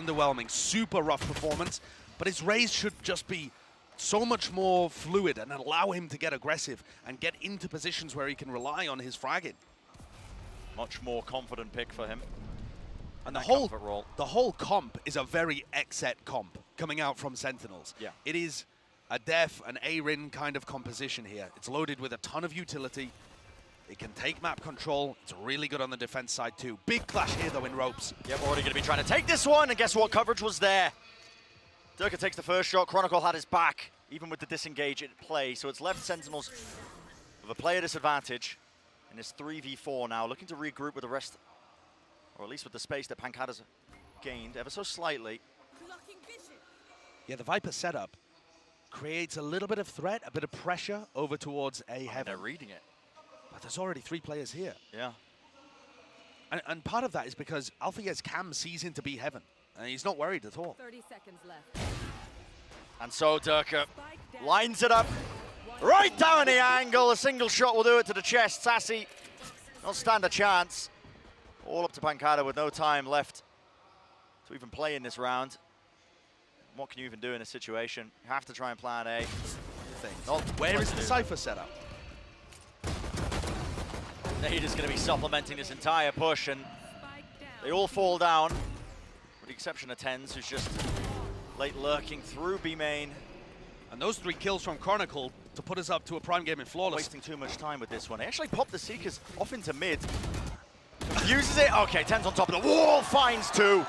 underwhelming, super rough performance, but his raise should just be so much more fluid and allow him to get aggressive and get into positions where he can rely on his fragging. Much more confident pick for him. And the whole comp is a very Xset comp coming out from Sentinels. Yeah. It is a def, an A-Rin kind of composition here. It's loaded with a ton of utility. It can take map control. It's really good on the defense side too. Big clash here though in ropes. Yep, already going to be trying to take this one, and guess what? Coverage was there. Durka takes the first shot. Chronicle had his back, even with the disengage at play. So it's left Sentinels with a player disadvantage in this 3v4 now, looking to regroup with the rest, or at least with the space that Pancada's gained ever so slightly. Yeah, the Viper setup creates a little bit of threat, a bit of pressure over towards A heaven. They're reading it. But there's already 3 players here. Yeah. And part of that is because Alfier's cam sees into B heaven, and he's not worried at all. 30 seconds left. And so Durka lines it up right down the angle. A single shot will do it to the chest. Sassy not stand a chance. All up to Pancada with no time left to even play in this round. What can you even do in a situation? You have to try and plan A. Where is the Cypher setup? Nade is going to be supplementing this entire push, and they all fall down, with the exception of Tens, who's just late lurking through B main. And those 3 kills from Chronicle to put us up to a prime game in Flawless. Wasting too much time with this one. They actually popped the Seekers off into mid. Confuses it. Okay, Tens on top of the wall, finds 2.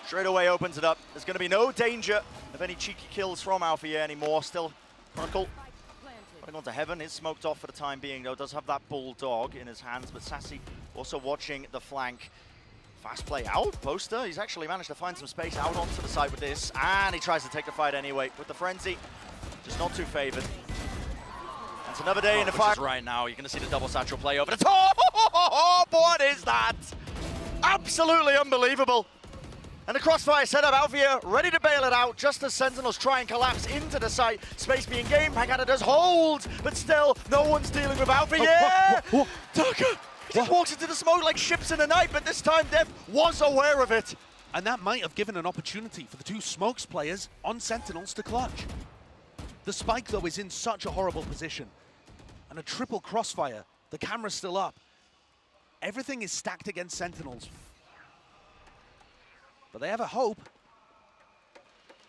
Straight away opens it up. There's going to be no danger of any cheeky kills from Alfia anymore. Still, Chronicle running on to heaven. Is smoked off for the time being, though. Does have that bulldog in his hands, but Sassy also watching the flank. Fast play out, Poster. He's actually managed to find some space out onto the side with this, and he tries to take the fight anyway with the frenzy. Just not too favored. And it's another day in the fight. Right now, you're going to see the double satchel play over the top. What is that? Absolutely unbelievable. And the crossfire setup, Alfia ready to bail it out just as Sentinels try and collapse into the site. Space being gained, Pancada does hold, but still, no one's dealing with Alfia. Yeah! Durka! He just walks into the smoke like ships in the night, but this time Def was aware of it. And that might have given an opportunity for the 2 Smokes players on Sentinels to clutch. The spike, though, is in such a horrible position. And a triple crossfire, the camera's still up. Everything is stacked against Sentinels. But they have a hope.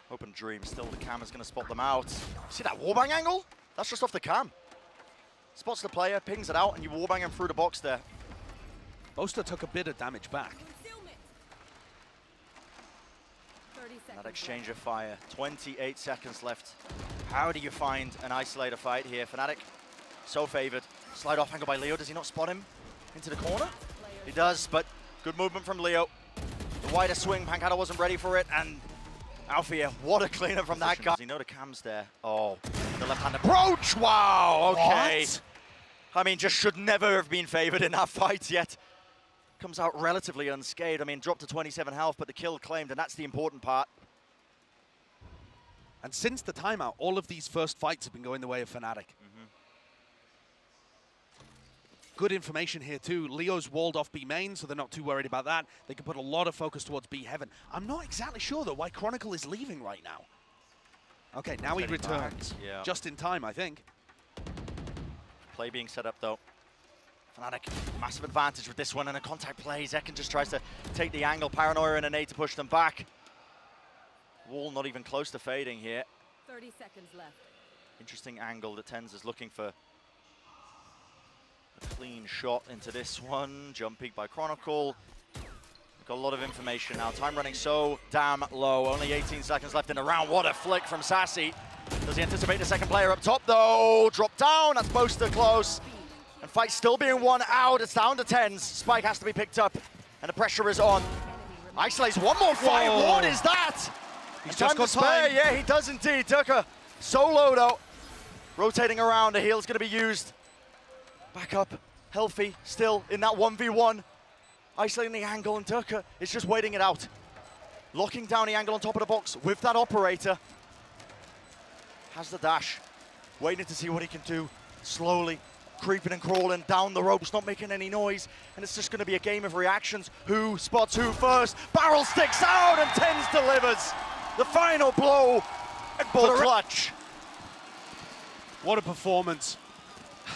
Hope and dream. Still, the cam is going to spot them out. See that warbang angle? That's just off the cam. Spots the player, pings it out, and you warbang him through the box there. Boaster took a bit of damage back. That exchange of fire. 28 seconds left. How do you find an isolator fight here? FNATIC, so favored. Slide off angle by Leo. Does he not spot him into the corner? He does, but good movement from Leo. The wider swing, Pancada wasn't ready for it, and Alfia, what a cleanup from that guy. You know the cam's there. Oh, the left-hand approach, wow, okay. What? I mean, just should never have been favored in that fight yet. Comes out relatively unscathed. I mean, dropped to 27 health, but the kill claimed, and that's the important part. And since the timeout, all of these first fights have been going the way of FNATIC. Good information here too. Leo's walled off B main, so they're not too worried about that. They can put a lot of focus towards B heaven. I'm not exactly sure though why Chronicle is leaving right now. Okay, now he returns. Yeah. Just in time, I think. Play being set up though. FNATIC, massive advantage with this one, and a contact play. Zekin just tries to take the angle. Paranoia and a nade to push them back. Wall not even close to fading here. 30 seconds left. Interesting angle that Tens is looking for. A clean shot into this one. Jump peek by Chronicle. We've got a lot of information now. Time running so damn low. Only 18 seconds left in the round. What a flick from Sassy. Does he anticipate the second player up top though? Drop down, that's Boaster close. And fight still being won out. It's down to Tens. Spike has to be picked up, and the pressure is on. Isolates one more fight. Whoa. What is that? He's just got spare. time. Yeah, he does indeed. Durka solo though. Rotating around, the heal's gonna be used. Back up, healthy, still in that 1v1. Isolating the angle, and Durka is just waiting it out. Locking down the angle on top of the box with that operator. Has the dash. Waiting to see what he can do. Slowly creeping and crawling down the ropes, not making any noise, and it's just going to be a game of reactions. Who spots who first? Barrel sticks out, and TenZ delivers the final blow. Red Bull clutch. What a performance.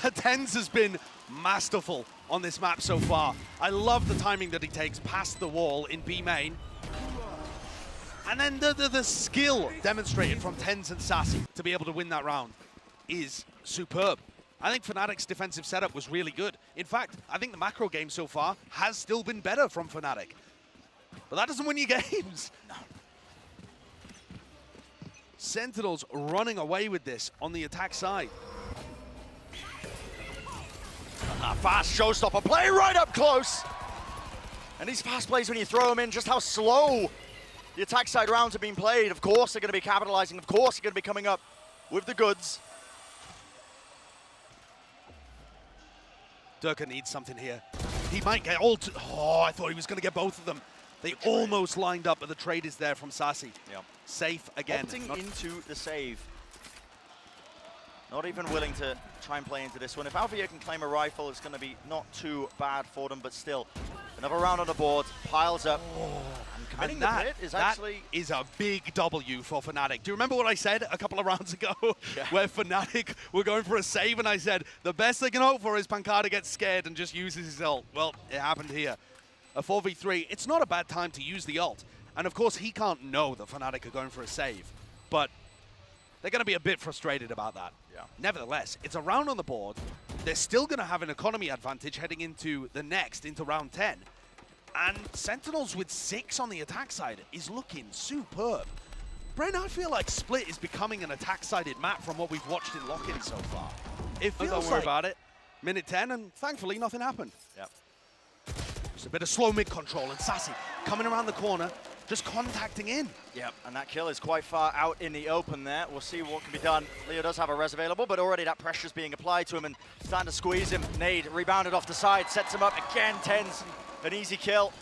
TenZ has been masterful on this map so far. I love the timing that he takes past the wall in B main. And then the skill demonstrated from TenZ and Sassy to be able to win that round is superb. I think FNATIC's defensive setup was really good. In fact, I think the macro game so far has still been better from FNATIC. But that doesn't win you games. No. Sentinels running away with this on the attack side. A fast showstopper play right up close. And these fast plays, when you throw them in, just how slow the attack side rounds are being played. Of course they're going to be capitalizing. Of course they're going to be coming up with the goods. Durka needs something here. He might get all two. Oh, I thought he was going to get both of them. They almost lined up, but the trade is there from Sassy. Yep. Safe again. Opting into the save. Not even willing to try and play into this one. If Alvia can claim a rifle, it's going to be not too bad for them, but still. Another round on the board, piles up. Oh, and committing that, the pit is actually... is a big W for FNATIC. Do you remember what I said a couple of rounds ago? Yeah. Where FNATIC were going for a save, and I said, the best they can hope for is Pancada gets scared and just uses his ult. Well, it happened here. A 4v3, it's not a bad time to use the ult. And of course, he can't know that FNATIC are going for a save. But they're going to be a bit frustrated about that. Yeah. Nevertheless, it's a round on the board. They're still going to have an economy advantage heading into the next, into round 10. And Sentinels with 6 on the attack side is looking superb. Bren, I feel like Split is becoming an attack-sided map from what we've watched in lock-in so far. It feels don't worry about it. Minute 10, and thankfully nothing happened. Yep. Just a bit of slow mid control, and Sassy coming around the corner, just contacting in. Yep, and that kill is quite far out in the open there. We'll see what can be done. Leo does have a res available, but already that pressure's being applied to him and starting to squeeze him. Nade rebounded off the side, sets him up again. TenZ, an easy kill,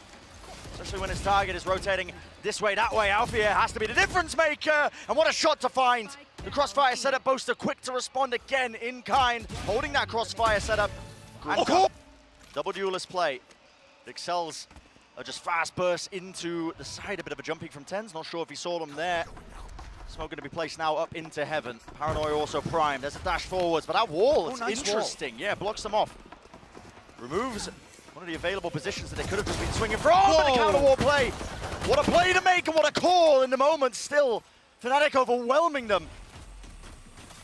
especially when his target is rotating this way, that way. Alfia has to be the difference maker, and what a shot to find. The crossfire setup, Boaster quick to respond again in kind, holding that crossfire setup. Double duelist play. Excels just fast burst into the side, a bit of a jumping from TenZ. Not sure if he saw them there. Smoke going to be placed now up into heaven. Paranoia also primed. There's a dash forwards, but that wall, it's nice interesting. Wall. Yeah, blocks them off. Removes one of the available positions that they could have just been swinging from. But the counter wall play. What a play to make and what a call in the moment. Still, FNATIC overwhelming them.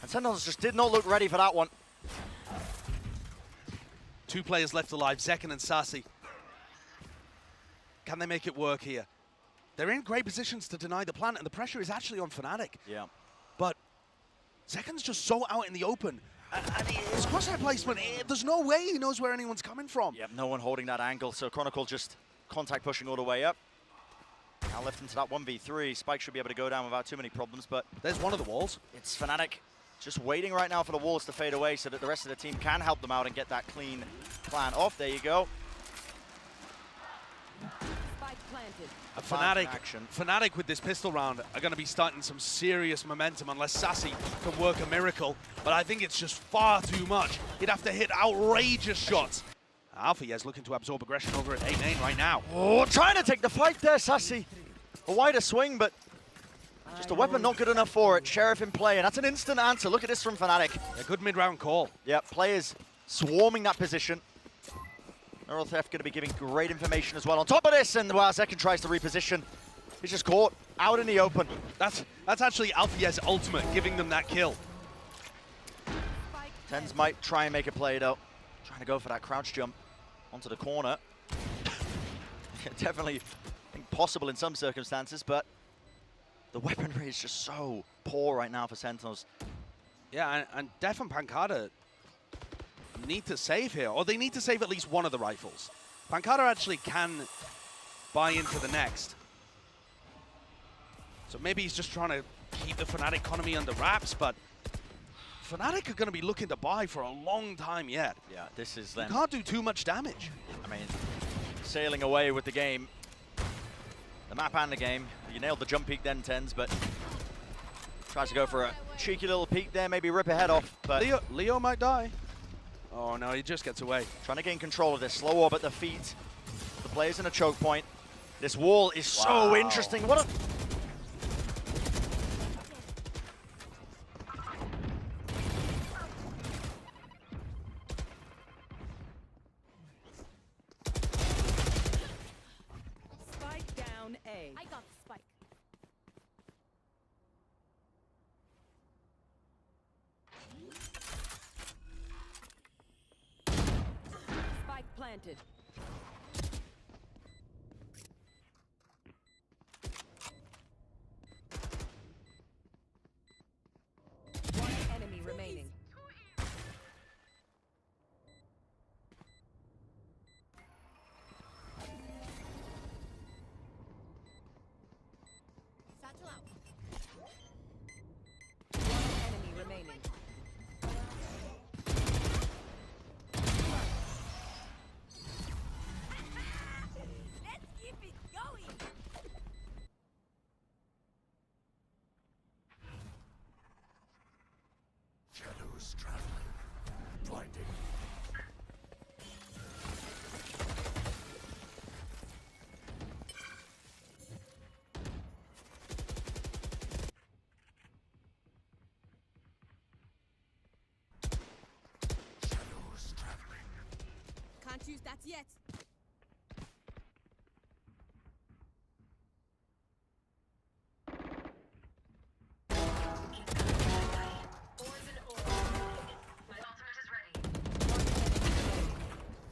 And Sentinels just did not look ready for that one. 2 players left alive, Zekken and Sassy. Can they make it work here? They're in great positions to deny the plant, and the pressure is actually on FNATIC. Yeah. But Zekken's just so out in the open. And his crosshair placement, there's no way he knows where anyone's coming from. Yep, no one holding that angle, so Chronicle just contact pushing all the way up. Now left into that 1v3. Spike should be able to go down without too many problems, but... There's one of the walls. It's FNATIC just waiting right now for the walls to fade away so that the rest of the team can help them out and get that clean plan off. There you go. FNATIC with this pistol round are going to be starting some serious momentum unless Sassy can work a miracle. But I think it's just far too much. He'd have to hit outrageous shots. Alfia looking to absorb aggression over at A main right now. Oh, trying to take the fight there, Sassy. A wider swing, but just a weapon not good enough for it. Sheriff in play, and that's an instant answer. Look at this from FNATIC. A good mid-round call. Yeah, players swarming that position. Neural Theft going to be giving great information as well. On top of this, and while Zekken tries to reposition, he's just caught out in the open. That's actually Alfia's ultimate, giving them that kill. TenZ might try and make a play though. Trying to go for that crouch jump onto the corner. Definitely impossible in some circumstances, but the weaponry is just so poor right now for Sentinels. Yeah, and Def and Pancada need to save here, or they need to save at least one of the rifles. Pancada actually can buy into the next. So maybe he's just trying to keep the FNATIC economy under wraps, but FNATIC are going to be looking to buy for a long time yet. Yeah, this is them. You can't do too much damage. I mean, sailing away with the game. The map and the game. You nailed the jump peek then, TenZ, but tries to go for a cheeky little peek there, maybe rip a head off, but... Leo might die. Oh no, he just gets away. Trying to gain control of this. Slow orb at the feet. The player's in a choke point. This wall is so interesting. What a... Spike down A. I got the spike. Spike planted. One enemy remaining. Satchel out. One enemy remaining. Let's keep it going. Shadows traveling, blinding. Shadows traveling. Can't use that yet.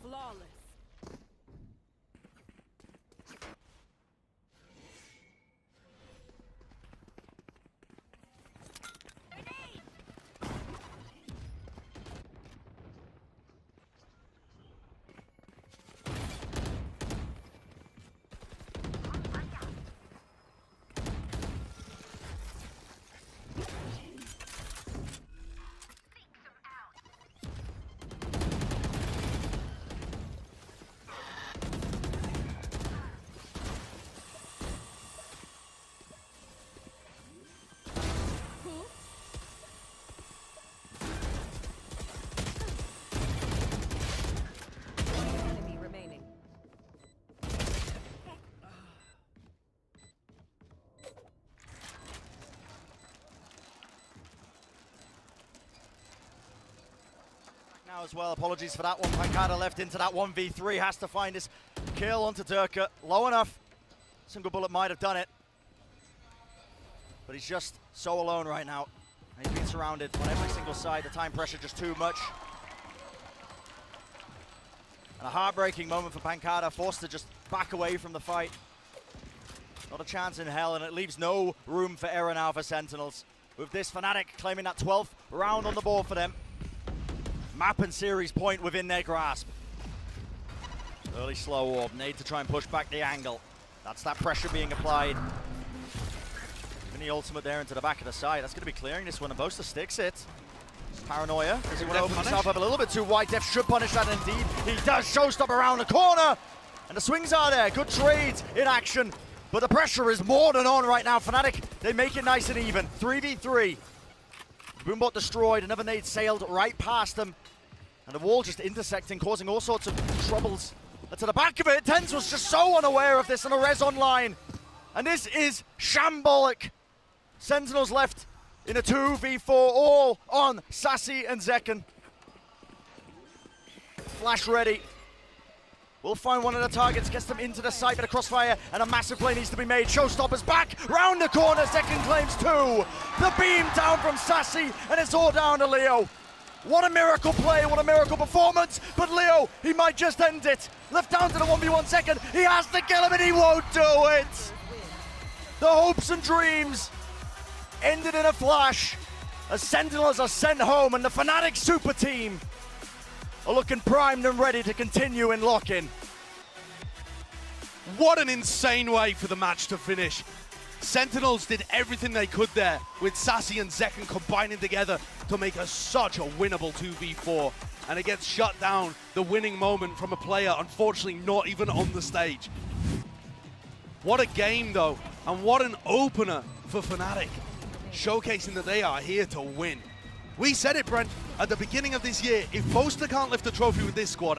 Flawless. One enemy remaining. Now as well, apologies for that one. Pancada left into that 1v3, has to find his kill onto Durka. Low enough. Single bullet might have done it. But he's just so alone right now. And he's been surrounded on every single side. The time pressure just too much. And a heartbreaking moment for Pancada, forced to just back away from the fight. Not a chance in hell, and it leaves no room for error now for Sentinels. With this FNATIC claiming that 12th round on the board for them. Map and series point within their grasp. Early slow orb, need to try and push back the angle. That's that pressure being applied. Even the ultimate there into the back of the side. That's going to be clearing this one, and Boaster sticks it. Paranoia, does he want to open himself up a little bit too wide? Def should punish that indeed. He does. Showstop around the corner. And the swings are there. Good trades in action. But the pressure is more than on right now. FNATIC, they make it nice and even. 3v3. Boombot destroyed. Another nade sailed right past them. And the wall just intersecting, causing all sorts of troubles. And to the back of it, Tens was just so unaware of this on a res online. And this is shambolic. Sentinels left in a 2v4, all on Sassy and Zekken. Flash ready. We'll find one of the targets, gets them into the site, but a crossfire and a massive play needs to be made. Showstopper's back, round the corner, Zekken claims 2. The beam down from Sassy, and it's all down to Leo. What a miracle play, what a miracle performance, but Leo, he might just end it. Left down to the 1v1 second, he has to kill him and he won't do it. The hopes and dreams ended in a flash as Sentinels are sent home and the FNATIC super team are looking primed and ready to continue in lock-in. What an insane way for the match to finish. Sentinels did everything they could there, with Sassy and Zekken combining together to make such a winnable 2v4. And it gets shut down, the winning moment from a player, unfortunately not even on the stage. What a game though, and what an opener for FNATIC, showcasing that they are here to win. We said it, Brent, at the beginning of this year. If Boaster can't lift a trophy with this squad,